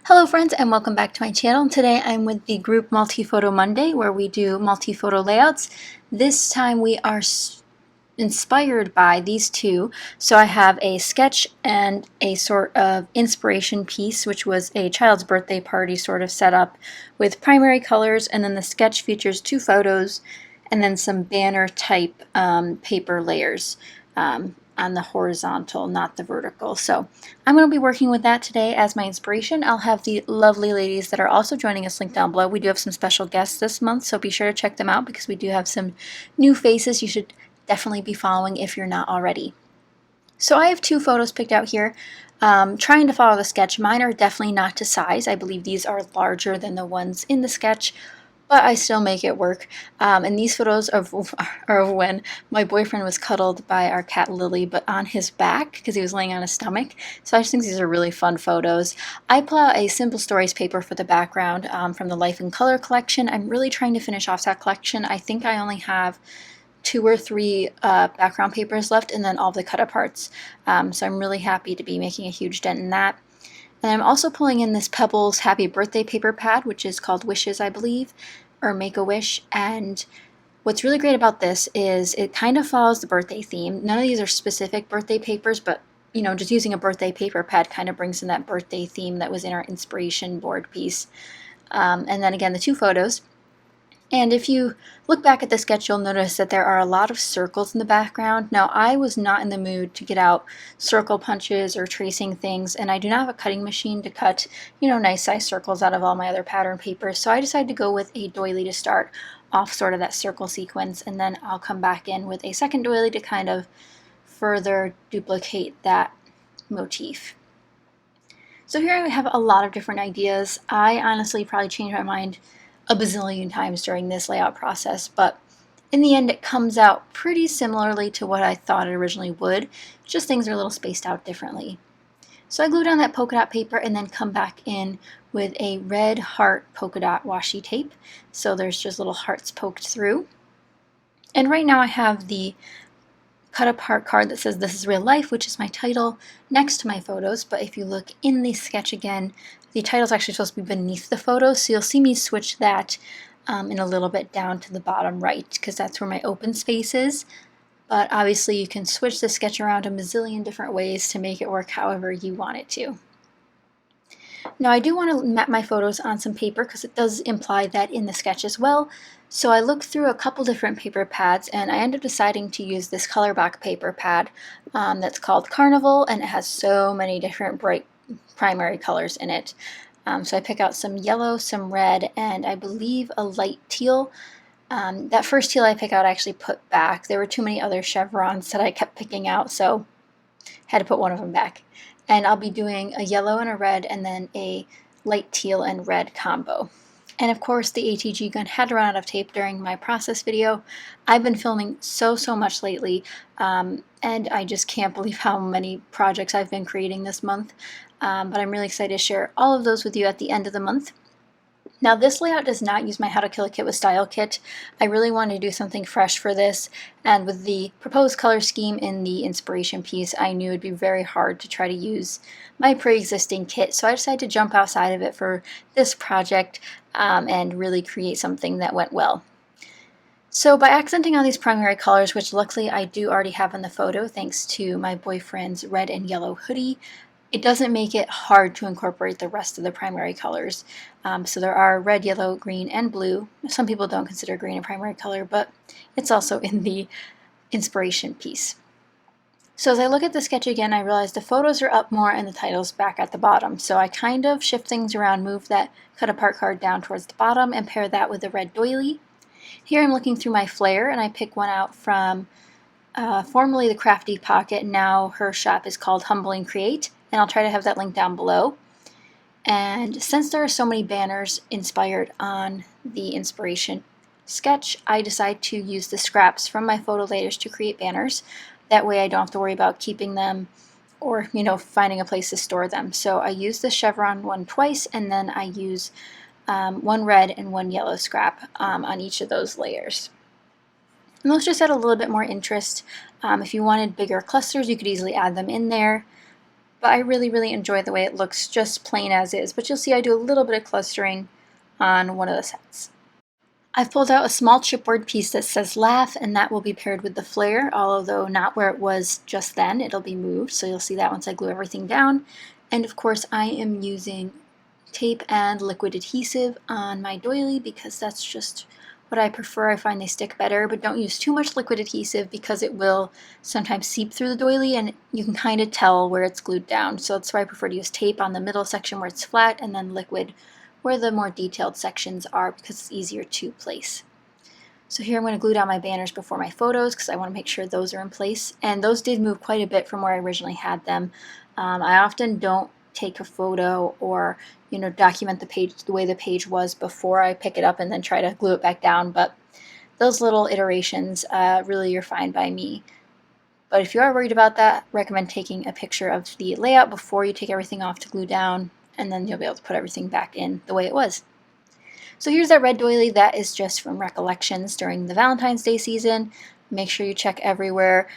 Hello friends and welcome back to my channel. Today I'm with the group Multi-Photo Monday where we do multi-photo layouts. This time we are inspired by these two. So I have a sketch and a sort of inspiration piece, which was a child's birthday party sort of setup with primary colors, and then the sketch features two photos and then some banner type paper layers on the horizontal, not the vertical. So I'm going to be working with that today as my inspiration. I'll have the lovely ladies that are also joining us linked down below. We do have some special guests this month, so be sure to check them out because we do have some new faces you should definitely be following if you're not already. So I have two photos picked out here. Trying to follow the sketch. Mine are definitely not to size. I believe these are larger than the ones in the sketch, but I still make it work. And these photos are of when my boyfriend was cuddled by our cat Lily, but on his back because he was laying on his stomach. So I just think these are really fun photos. I pull out a Simple Stories paper for the background from the Life in Color collection. I'm really trying to finish off that collection. I think I only have 2 or 3 background papers left, and then all the cut aparts. So I'm really happy to be making a huge dent in that. And I'm also pulling in this Pebbles Happy Birthday paper pad, which is called Wishes, I believe, or Make-A-Wish. And what's really great about this is it kind of follows the birthday theme. None of these are specific birthday papers, but you know, just using a birthday paper pad kind of brings in that birthday theme that was in our inspiration board piece. And then again, the two photos. And if you look back at the sketch, you'll notice that there are a lot of circles in the background. Now, I was not in the mood to get out circle punches or tracing things, and I do not have a cutting machine to cut, you know, nice size circles out of all my other pattern papers. So I decided to go with a doily to start off sort of that circle sequence, and then I'll come back in with a second doily to kind of further duplicate that motif. So here I have a lot of different ideas. I honestly probably changed my mind a bazillion times during this layout process, but in the end it comes out pretty similarly to what I thought it originally would, just things are a little spaced out differently. So I glue down that polka dot paper and then come back in with a red heart polka dot washi tape, so there's just little hearts poked through. And right now I have the cut apart card that says "This is Real Life," which is my title, next to my photos, but if you look in the sketch again, the title is actually supposed to be beneath the photos, so you'll see me switch that in a little bit down to the bottom right, because that's where my open space is. But obviously you can switch the sketch around a bazillion different ways to make it work however you want it to. Now I do want to map my photos on some paper because it does imply that in the sketch as well. So I looked through a couple different paper pads and I ended up deciding to use this Colorblock paper pad that's called Carnival, and it has so many different bright primary colors in it. So I pick out some yellow, some red, and I believe a light teal. That first teal I pick out I actually put back. There were too many other chevrons that I kept picking out, so had to put one of them back. And I'll be doing a yellow and a red and then a light teal and red combo. And of course the ATG gun had to run out of tape during my process video. I've been filming so much lately, and I just can't believe how many projects I've been creating this month. But I'm really excited to share all of those with you at the end of the month. Now this layout does not use my How to Kill a Kit with Style kit. I really wanted to do something fresh for this, and with the proposed color scheme in the inspiration piece, I knew it would be very hard to try to use my pre-existing kit, so I decided to jump outside of it for this project and really create something that went well. So by accenting on these primary colors, which luckily I do already have in the photo thanks to my boyfriend's red and yellow hoodie, it doesn't make it hard to incorporate the rest of the primary colors. So there are red, yellow, green, and blue. Some people don't consider green a primary color, but it's also in the inspiration piece. So as I look at the sketch again, I realize the photos are up more and the title's back at the bottom. So I kind of shift things around, move that cut apart card down towards the bottom, and pair that with the red doily. Here I'm looking through my flare, and I pick one out from formerly the Crafty Pocket. Now her shop is called Humble and Create, and I'll try to have that link down below. And since there are so many banners inspired on the inspiration sketch, I decide to use the scraps from my photo layers to create banners. That way I don't have to worry about keeping them or, you know, finding a place to store them. So I use the chevron one twice, and then I use one red and one yellow scrap on each of those layers. And those just add a little bit more interest. If you wanted bigger clusters, you could easily add them in there. but I really enjoy the way it looks just plain as is. But you'll see I do a little bit of clustering on one of the sets. I've pulled out a small chipboard piece that says laugh, and that will be paired with the flare, although not where it was just then. It'll be moved, so you'll see that once I glue everything down. And of course I am using tape and liquid adhesive on my doily because that's just what I prefer. I find they stick better, but don't use too much liquid adhesive because it will sometimes seep through the doily and you can kind of tell where it's glued down. So that's why I prefer to use tape on the middle section where it's flat and then liquid where the more detailed sections are because it's easier to place. So here I'm going to glue down my banners before my photos because I want to make sure those are in place. And those did move quite a bit from where I originally had them. I often don't take a photo or document the page the way the page was before I pick it up and then try to glue it back down, but those little iterations really are fine by me. But if you are worried about that, I recommend taking a picture of the layout before you take everything off to glue down, and then you'll be able to put everything back in the way it was. So here's that red doily. That is just from recollections during the Valentine's Day season. Make sure you check everywhere.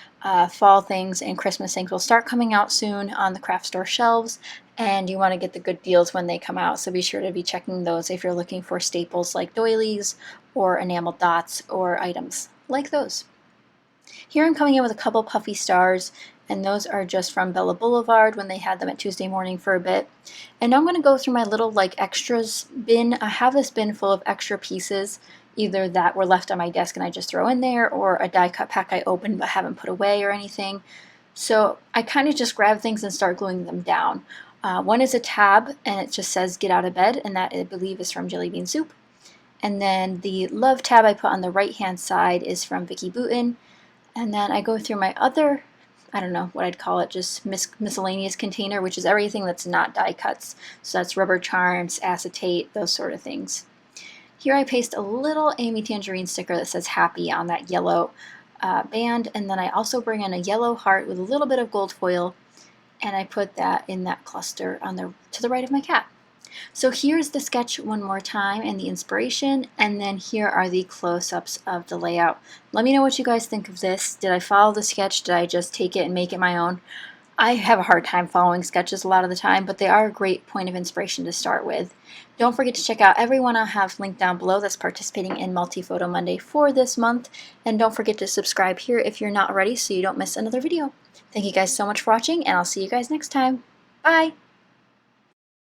Fall things and Christmas things will start coming out soon on the craft store shelves, and you want to get the good deals when they come out, so be sure to be checking those if you're looking for staples like doilies or enamel dots or items like those. Here I'm coming in with a couple puffy stars, and those are just from Bella Boulevard when they had them at Tuesday Morning for a bit. And now I'm going to go through my little extras bin. I have this bin full of extra pieces, either that were left on my desk and I just throw in there, or a die cut pack I opened but haven't put away or anything. So I kind of just grab things and start gluing them down. One is a tab and it just says get out of bed, and that I believe is from Jelly Bean Soup. And then the love tab I put on the right hand side is from Vicky Booten. And then I go through my other, I don't know what I'd call it, just miscellaneous container, which is everything that's not die cuts. So that's rubber charms, acetate, those sort of things. Here I paste a little Amy Tangerine sticker that says happy on that yellow band, and then I also bring in a yellow heart with a little bit of gold foil, and I put that in that cluster to the right of my cat. So here's the sketch one more time and the inspiration, and then here are the close-ups of the layout. Let me know what you guys think of this. Did I follow the sketch? Did I just take it and make it my own? I have a hard time following sketches a lot of the time, but they are a great point of inspiration to start with. Don't forget to check out everyone I have linked down below that's participating in Multi-Photo Monday for this month, and don't forget to subscribe here if you're not already so you don't miss another video. Thank you guys so much for watching, and I'll see you guys next time. Bye!